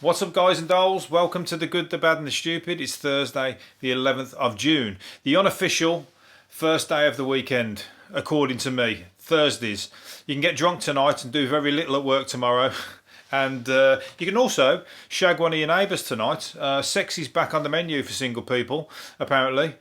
What's up, guys and dolls? Welcome to The Good, the Bad and the Stupid. It's Thursday the 11th of June, the unofficial first day of the weekend, according to me. Thursdays. You can get drunk tonight and do very little at work tomorrow. And you can also shag one of your neighbours tonight. Sex is back on the menu for single people, apparently.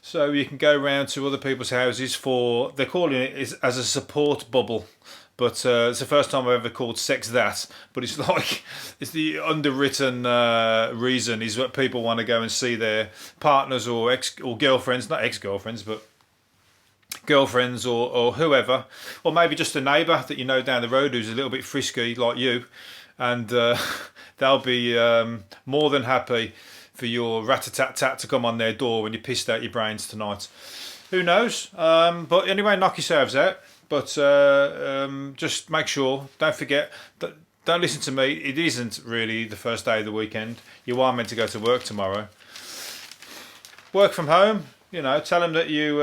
So you can go round to other people's houses for, they're calling it as a support bubble. But it's the first time I've ever called sex that. But it's like, it's the underwritten reason is that people want to go and see their partners or girlfriends, not ex-girlfriends, but girlfriends or whoever. Or maybe just a neighbour that you know down the road who's a little bit frisky like you. And they'll be more than happy for your rat-a-tat-tat to come on their door when you pissed out your brains tonight. Who knows? But anyway, knock yourselves out. But just make sure, don't forget, don't listen to me. It isn't really the first day of the weekend. You are meant to go to work tomorrow. Work from home, you know, tell them that you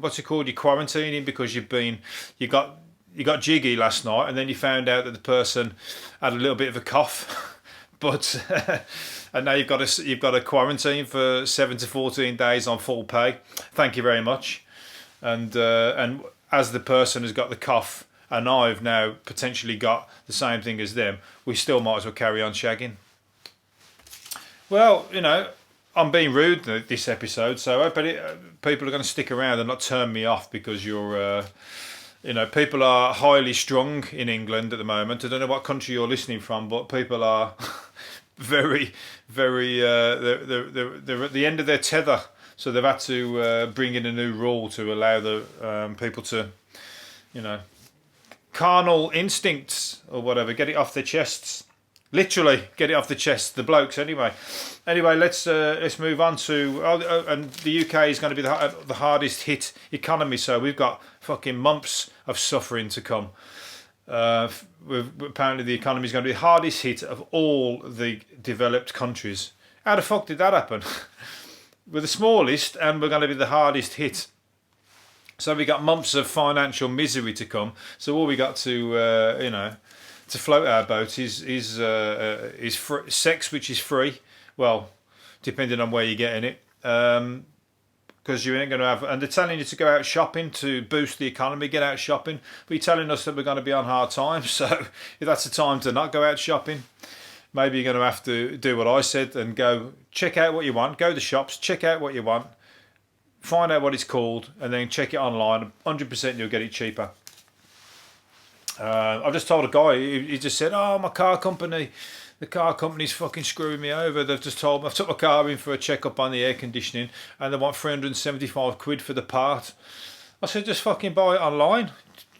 what's it called? You're quarantining because you got jiggy last night, and then you found out that the person had a little bit of a cough, but and now you've got a quarantine for 7 to 14 days on full pay. Thank you very much. And as the person has got the cough, and I've now potentially got the same thing as them, we still might as well carry on shagging. Well, you know, I'm being rude this episode, so I bet people are going to stick around and not turn me off because you're, you know, people are highly strung in England at the moment. I don't know what country you're listening from, but people are very, very, they're at the end of their tether. So they've had to bring in a new rule to allow the people to, you know, carnal instincts or whatever, get it off their chests. Literally, get it off the chests, the blokes anyway. Anyway, let's move on to, and the UK is going to be the hardest hit economy, so we've got fucking months of suffering to come. Apparently the economy is going to be the hardest hit of all the developed countries. How the fuck did that happen? We're the smallest and we're going to be the hardest hit. So we got months of financial misery to come. So all we got to, you know, to float our boat is sex, which is free. Well, depending on where you're getting it. Because you ain't going to have, and they're telling you to go out shopping to boost the economy, get out shopping. But you're telling us that we're going to be on hard times. So if that's the time to not go out shopping, maybe you're going to have to do what I said and go check out what you want, go to the shops, check out what you want, find out what it's called, and then check it online. 100% you'll get it cheaper. I've just told a guy, he just said, oh, my car company, the car company's fucking screwing me over. They've just told me, I've took my car in for a check-up on the air conditioning and they want 375 quid for the part. I said, just fucking buy it online.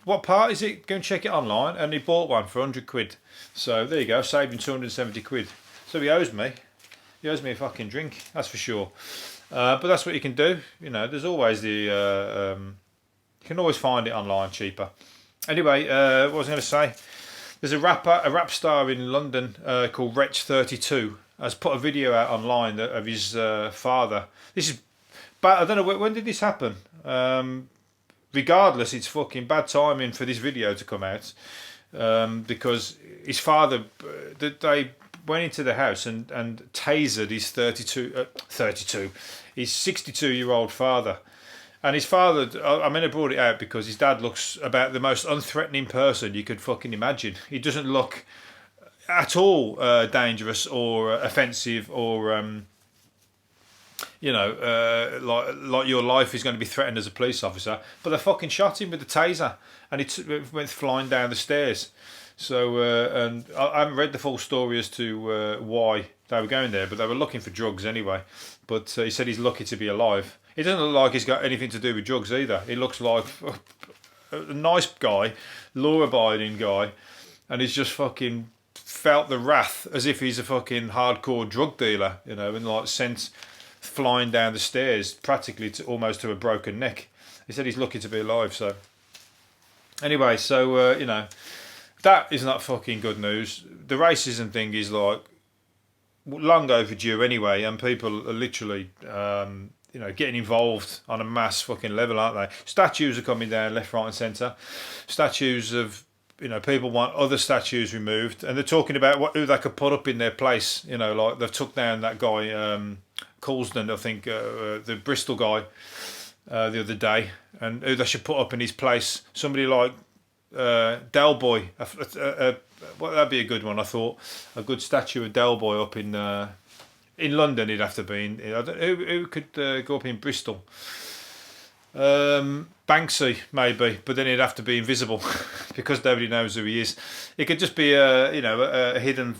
What part is it? Go and check it online. And he bought one for 100 quid. So there you go, saved him 270 quid. So he owes me. He owes me a fucking drink, that's for sure. But that's what you can do. You know, there's always the... you can always find it online cheaper. Anyway, what was I going to say? There's a rap star in London called Wretch32 has put a video out online of his father. This is bad. I don't know, when did this happen? Regardless, it's fucking bad timing for this video to come out because his father, they went into the house and tasered his 62-year-old father. And his father, I mean, I brought it out because his dad looks about the most unthreatening person you could fucking imagine. He doesn't look at all dangerous or offensive or, you know, like your life is going to be threatened as a police officer. But they fucking shot him with the taser and it went flying down the stairs. So, and I haven't read the full story as to why they were going there, but they were looking for drugs anyway. But he said he's lucky to be alive. It doesn't look like he's got anything to do with drugs either. He looks like a nice guy, law-abiding guy, and he's just fucking felt the wrath as if he's a fucking hardcore drug dealer, you know, and like sent flying down the stairs practically to almost to a broken neck. He said he's lucky to be alive. So anyway, so you know, that is not fucking good news. The racism thing is like long overdue anyway, and people are literally you know, getting involved on a mass fucking level, aren't they? Statues are coming down left, right and centre. Statues of people want other statues removed, and they're talking about who they could put up in their place. Like they've took down that guy, Coulsdon, I think, the Bristol guy, the other day, and who they should put up in his place. Somebody like Del Boy. Well, that'd be a good one. I thought a good statue of Del Boy up in London. It'd have to be. Who could go up in Bristol? Banksy maybe, but then he'd have to be invisible because nobody knows who he is. It could just be a hidden,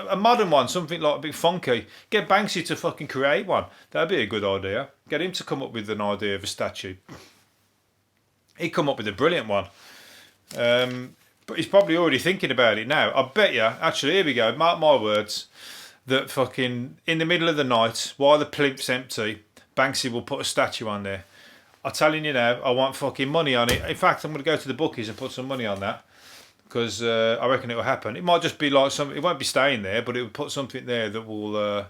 a modern one, something like a bit funky. Get Banksy to fucking create one. That'd be a good idea. Get him to come up with an idea of a statue. He'd come up with a brilliant one. But he's probably already thinking about it now. I bet you. Actually, here we go. Mark my words. That fucking in the middle of the night, while the plinth's empty, Banksy will put a statue on there. I'm telling you now, I want fucking money on it. In fact, I'm going to go to the bookies and put some money on that because I reckon it will happen. It might just be like it won't be staying there, but it will put something there that will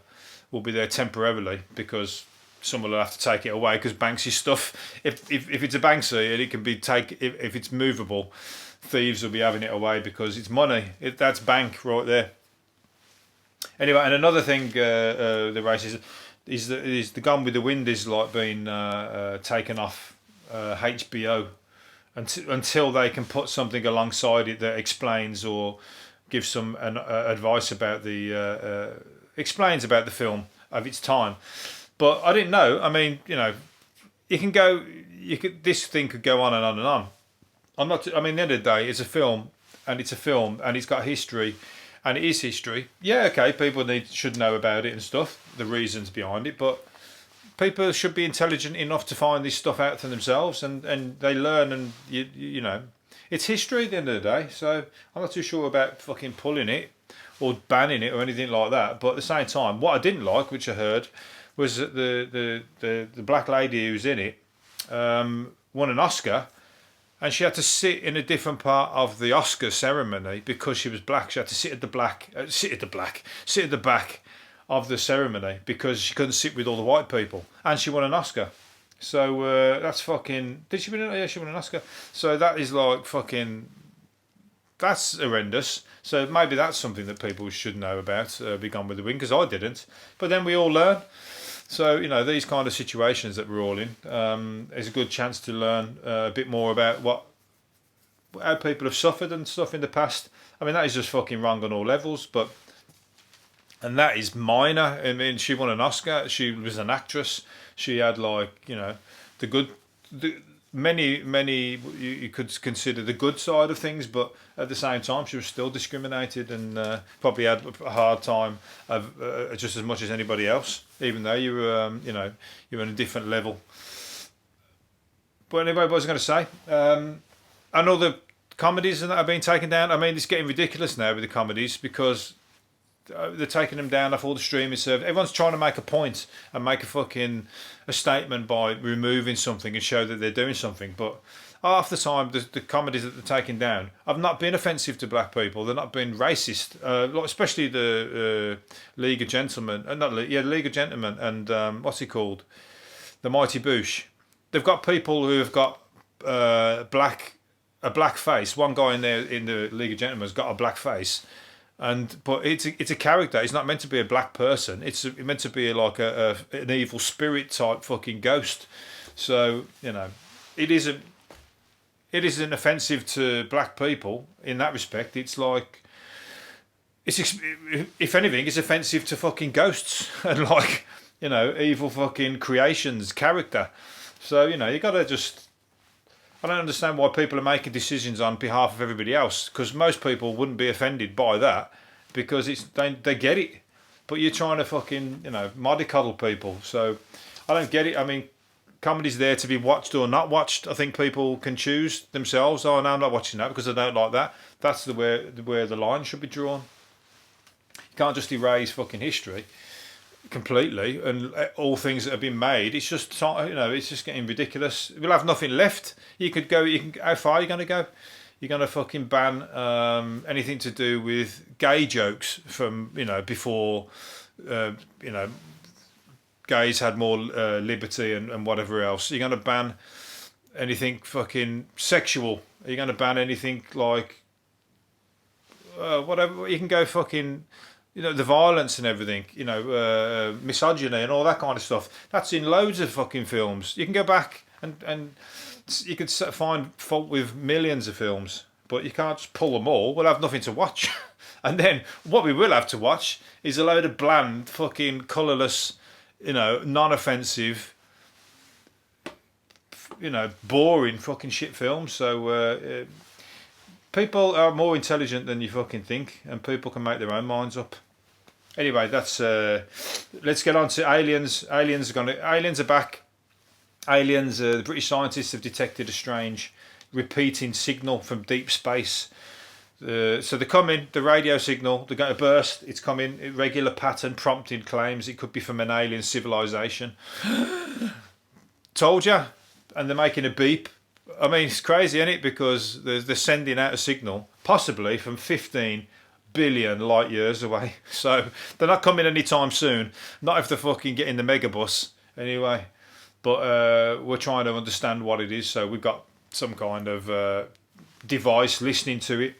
be there temporarily because someone will have to take it away because Banksy's stuff. If it's a Banksy and it can be if it's movable, thieves will be having it away because it's money. That's bank right there. Anyway, and another thing, the race is the Gone with the Wind is like being taken off HBO until they can put something alongside it that explains or gives some advice about explains about the film of its time. But I didn't know. I mean, this thing could go on and on and on. At the end of the day, it's a film and it's got history. And it is history. Yeah, okay, people should know about it and stuff, the reasons behind it, but people should be intelligent enough to find this stuff out for themselves and they learn and, it's history at the end of the day, so I'm not too sure about fucking pulling it or banning it or anything like that, but at the same time, what I didn't like, which I heard, was that the black lady who's in it won an Oscar. And she had to sit in a different part of the Oscar ceremony because she was black. She had to sit at the back of the ceremony because she couldn't sit with all the white people. And she won an Oscar. So that's fucking. Did she win? Yeah, she won an Oscar. So that is like fucking. That's horrendous. So maybe that's something that people should know about. Be Gone with the Wind, because I didn't. But then we all learn. So, these kind of situations that we're all in is a good chance to learn a bit more about how people have suffered and stuff in the past. I mean, that is just fucking wrong on all levels, and that is minor. I mean, she won an Oscar. She was an actress. She had many you could consider the good side of things, but at the same time she was still discriminated and probably had a hard time of just as much as anybody else, even though you were you're on a different level. But anyway, what was I going to say? And all the comedies that have been taken down. I mean, it's getting ridiculous now with the comedies because they're taking them down off all the streaming services. Everyone's trying to make a point and make a statement by removing something and show that they're doing something. But half the time, the comedies that they're taking down have not been offensive to black people. They're not been racist. Especially the League of Gentlemen, League of Gentlemen, and what's he called, the Mighty Boosh. They've got people who have got a black face. One guy in the League of Gentlemen has got a black face. But it's a character. It's not meant to be a black person. It's meant to be like an evil spirit type fucking ghost. So it isn't offensive to black people in that respect. It's like if anything, it's offensive to fucking ghosts and evil fucking creations character. So you gotta just. I don't understand why people are making decisions on behalf of everybody else, because most people wouldn't be offended by that because they get it. But you're trying to fucking, mollycoddle people. So I don't get it. I mean, comedy's there to be watched or not watched. I think people can choose themselves. Oh, no, I'm not watching that because I don't like that. That's where the line should be drawn. You can't just erase fucking history completely and all things that have been made. It's just it's just getting ridiculous. We'll have nothing left. How far are you going to go? You're going to fucking ban anything to do with gay jokes from before gays had more liberty and whatever else. You're going to ban anything fucking sexual. Are you going to ban anything like whatever. You can go fucking, the violence and everything, misogyny and all that kind of stuff. That's in loads of fucking films. You can go back and you could find fault with millions of films, but you can't just pull them all. We'll have nothing to watch. And then what we will have to watch is a load of bland, fucking colourless, non-offensive, boring fucking shit films. So people are more intelligent than you fucking think, and people can make their own minds up. Anyway, that's let's get on to aliens. Aliens are back. Aliens. The British scientists have detected a strange repeating signal from deep space. So they're coming, the radio signal, they're going to burst, it's coming, irregular pattern, prompting claims it could be from an alien civilization. Told ya. And they're making a beep. I mean, it's crazy, isn't it? Because they're sending out a signal, possibly from 15 billion light years away. So they're not coming anytime soon. Not if they're fucking getting the megabus, anyway. But we're trying to understand what it is, so we've got some kind of device listening to it.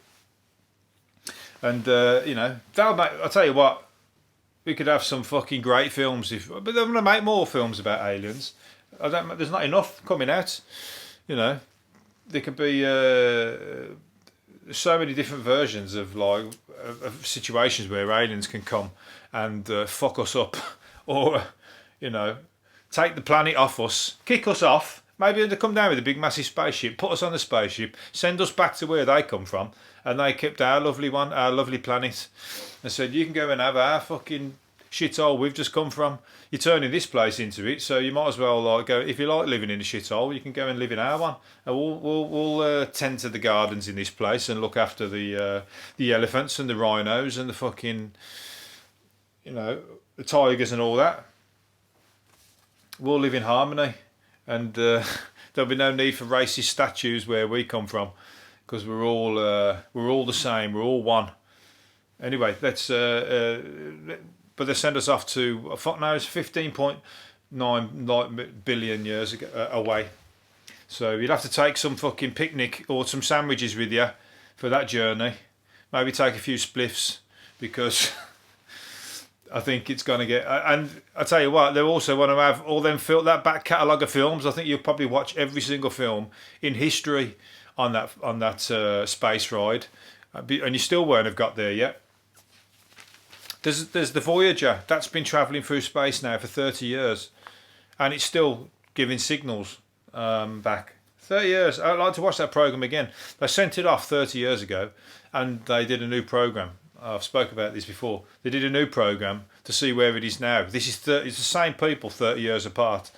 And, that'll make, I'll tell you what, we could have some fucking great films, but they're going to make more films about aliens. There's not enough coming out, There could be so many different versions of, of situations where aliens can come and fuck us up or, take the planet off us, kick us off. Maybe they come down with a big massive spaceship, put us on the spaceship, send us back to where they come from, and they kept our lovely planet, and said, you can go and have our fucking shithole we've just come from. You're turning this place into it, so you might as well go. If you like living in a shithole, you can go and live in our one, and we'll tend to the gardens in this place and look after the elephants and the rhinos and the fucking, the tigers and all that. We'll live in harmony. And there'll be no need for racist statues where we come from, because we're all the same. We're all one. Anyway, let's. But they send us off to fuck knows 15.9 billion years away. So you'd have to take some fucking picnic or some sandwiches with you for that journey. Maybe take a few spliffs, because I think it's going to get, and I tell you what, they also want to have all them that back catalogue of films. I think you'll probably watch every single film in history on that space ride, and you still won't have got there yet. There's the Voyager that's been travelling through space now for 30 years, and it's still giving signals back. 30 years. I'd like to watch that program again. They sent it off 30 years ago, and they did a new program. I've spoke about this before. They did a new program to see where it is now. This is it's the same people 30 years apart,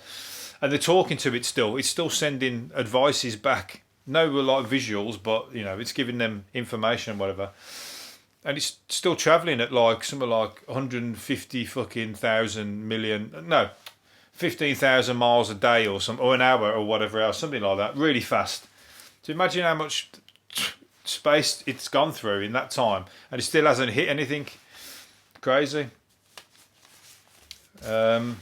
and they're talking to it still. It's still sending advices back. No visuals, but it's giving them information and whatever. And it's still travelling at something like 150 fucking thousand million. No, 15,000 miles a day or an hour or whatever else, something like that. Really fast. So imagine how much space it's gone through in that time, and it still hasn't hit anything. Crazy. So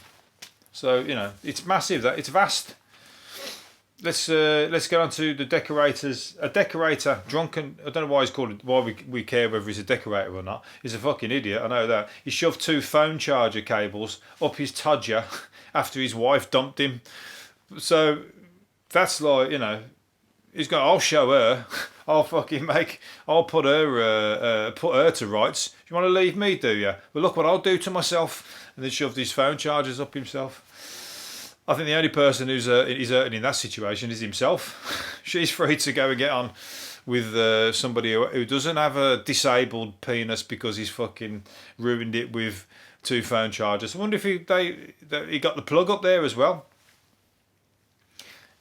it's massive. That it's vast. Let's get on to the decorators. A decorator, drunken. I don't know why he's called it. Why we care whether he's a decorator or not. He's a fucking idiot. I know that. He shoved 2 phone charger cables up his todger after his wife dumped him. So that's he's going, I'll show her. I'll put her to rights. You want to leave me, do you? Well, look what I'll do to myself. And then shoved his phone chargers up himself. I think the only person who's hurting in that situation is himself. She's free to go and get on with somebody who doesn't have a disabled penis because he's fucking ruined it with 2 phone chargers. I wonder if he got the plug up there as well.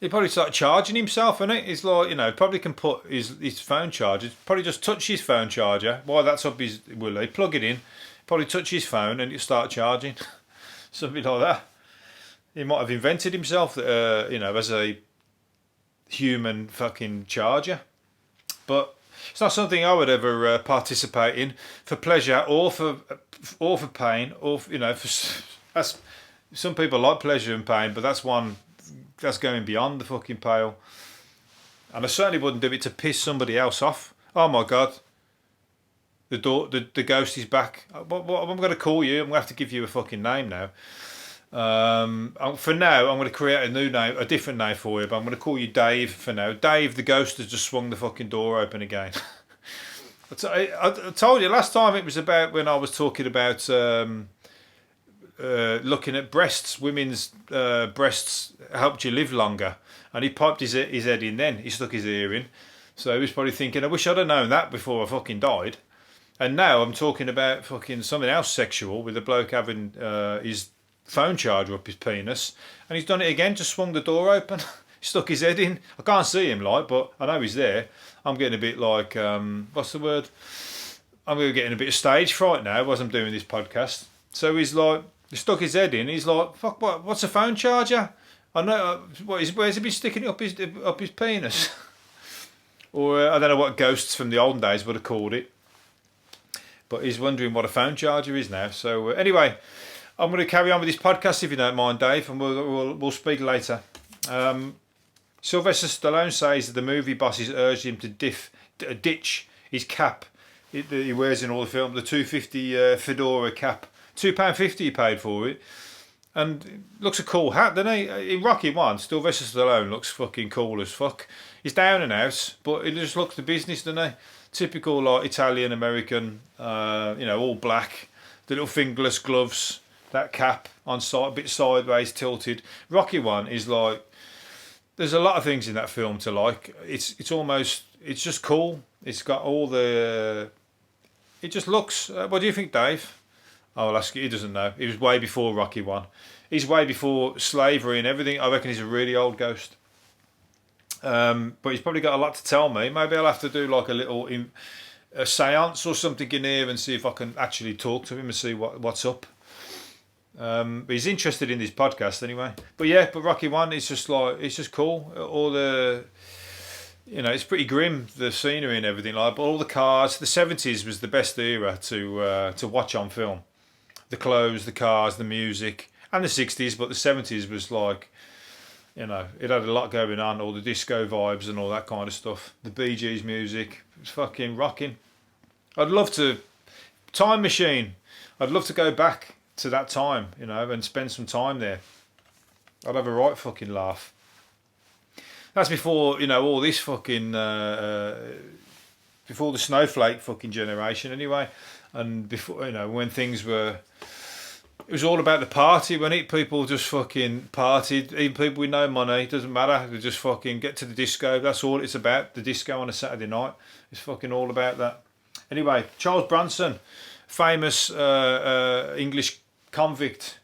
He probably started charging himself, innit? He's probably can put his phone charger, probably just touch his phone charger while that's up his willy, plug it in, probably touch his phone and it start charging. Something like that. He might have invented himself, as a human fucking charger. But it's not something I would ever participate in for pleasure or for pain, or that's, some people like pleasure and pain, but that's going beyond the fucking pale. And I certainly wouldn't do it to piss somebody else off. Oh my God. The ghost is back. What I'm going to call you? I'm going to have to give you a fucking name now. For now, I'm going to create a new name, a different name for you, but I'm going to call you Dave for now. Dave, the ghost has just swung the fucking door open again. I told you last time it was about when I was talking about looking at breasts. Women's breasts helped you live longer, and he piped his head in. Then he stuck his ear in, so he was probably thinking, I wish I'd have known that before I fucking died. And now I'm talking about fucking something else sexual with a bloke having his phone charger up his penis, and he's done it again. Just swung the door open. He stuck his head in. I can't see him, like, but I know he's there. I'm getting a bit like what's the word? I'm getting a bit of stage fright now as I'm doing this podcast. So he's like, he stuck his head in. He's like, fuck, what's a phone charger? I know. Where's he been sticking it up his penis? Or I don't know what ghosts from the olden days would have called it. But he's wondering what a phone charger is now. So anyway, I'm going to carry on with this podcast if you don't mind, Dave, and we'll speak later. Sylvester Stallone says that the movie bosses urged him to ditch his cap that he wears in all the film, the $2.50 fedora cap. £2.50 he paid for it. And it looks a cool hat, doesn't he? In Rocky 1, Sylvester Stallone looks fucking cool as fuck. He's down and out, but he just looks the business, doesn't he? Typical like Italian American, all black, the little fingerless gloves, that cap on side, a bit sideways tilted. Rocky 1 is like, there's a lot of things in that film to like. It's just cool. It's got all the, it just looks. What do you think, Dave? I'll ask you. He doesn't know. He was way before Rocky 1. He's way before slavery and everything. I reckon he's a really old ghost. But he's probably got a lot to tell me. Maybe I'll have to do like a seance or something in here and see if I can actually talk to him and see what's up. But he's interested in this podcast anyway. But yeah, Rocky 1 is just like, it's just cool. All the, it's pretty grim, the scenery and everything like. But all the cars, the 70s was the best era to watch on film. The clothes, the cars, the music, and the 60s. But the 70s was like, it had a lot going on. All the disco vibes and all that kind of stuff. The Bee Gees music, it was fucking rocking. I'd love to, time machine. I'd love to go back to that time, and spend some time there. I'd have a right fucking laugh. That's before, all this fucking, before the snowflake fucking generation anyway. And before, when things were, it was all about the party, when people just fucking partied, even people with no money, it doesn't matter, they just fucking get to the disco, that's all it's about, the disco on a Saturday night. It's fucking all about that. Anyway, Charles Branson, famous English convict.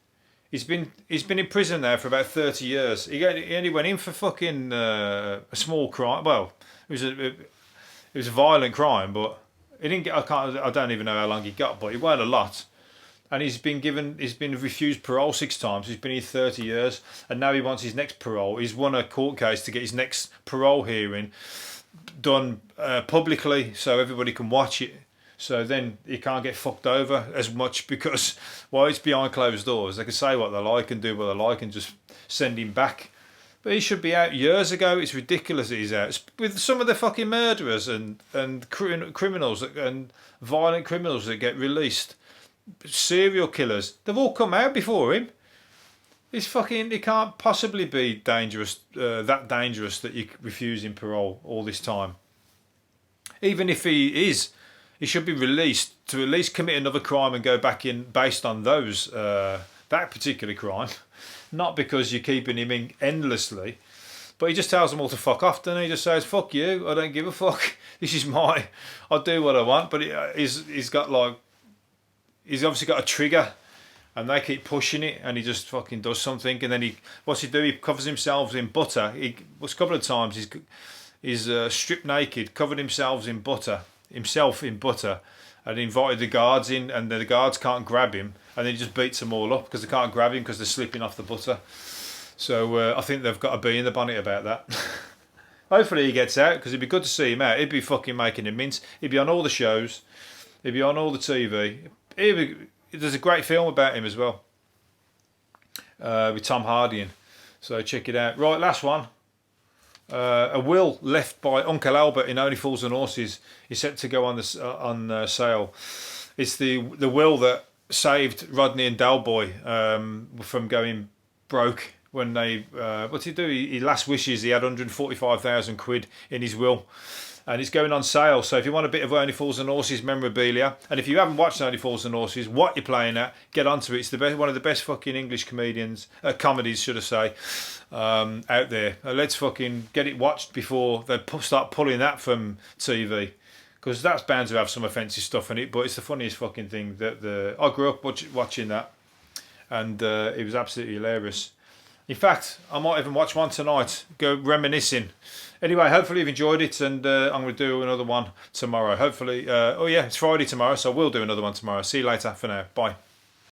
He's been in prison now for about 30 years. He only went in for fucking a small crime. Well, it was a violent crime, but he didn't get. I don't even know how long he got, but it weren't a lot. And he's been refused parole 6 times. He's been here 30 years, and now he wants his next parole. He's won a court case to get his next parole hearing done publicly, so everybody can watch it. So then he can't get fucked over as much because, it's behind closed doors. They can say what they like and do what they like and just send him back. But he should be out years ago. It's ridiculous that he's out. With some of the fucking murderers and criminals and violent criminals that get released, serial killers, they've all come out before him. He can't possibly be dangerous, that dangerous that you refuse him parole all this time. Even if he is, he should be released to at least commit another crime and go back in based on those that particular crime, not because you're keeping him in endlessly. But he just tells them all to fuck off, doesn't he? He just says, "Fuck you! I don't give a fuck. This is I'll do what I want." But he's obviously got a trigger, and they keep pushing it, and he just fucking does something, and then what's he do? He covers himself in butter. A couple of times he's stripped naked, covered himself in butter, and invited the guards in, and the guards can't grab him, and then he just beats them all up because they can't grab him because they're slipping off the butter. So I think they've got a bee in the bonnet about that. Hopefully he gets out, because it'd be good to see him out. He'd be fucking making a mince. He'd be on all the shows. He'd be on all the TV. There's a great film about him as well, with Tom Hardy in. So check it out. Right, last one. A will left by Uncle Albert in Only Fools and Horses is set to go on sale. It's the will that saved Rodney and Dalboy from going broke when they what did he do? He last wishes he had 145,000 quid in his will, and it's going on sale. So if you want a bit of Only Fools and Horses memorabilia, and if you haven't watched Only Fools and Horses, what you're playing at, get onto it. It's the best, one of the best fucking English comedies, should I say, out there. Let's fucking get it watched before they start pulling that from TV, because that's bound to have some offensive stuff in it. But it's the funniest fucking thing that I grew up watching that, and it was absolutely hilarious. In fact, I might even watch one tonight, go reminiscing. Anyway, hopefully you've enjoyed it, and I'm going to do another one tomorrow. Hopefully, it's Friday tomorrow, so we'll do another one tomorrow. See you later for now. Bye.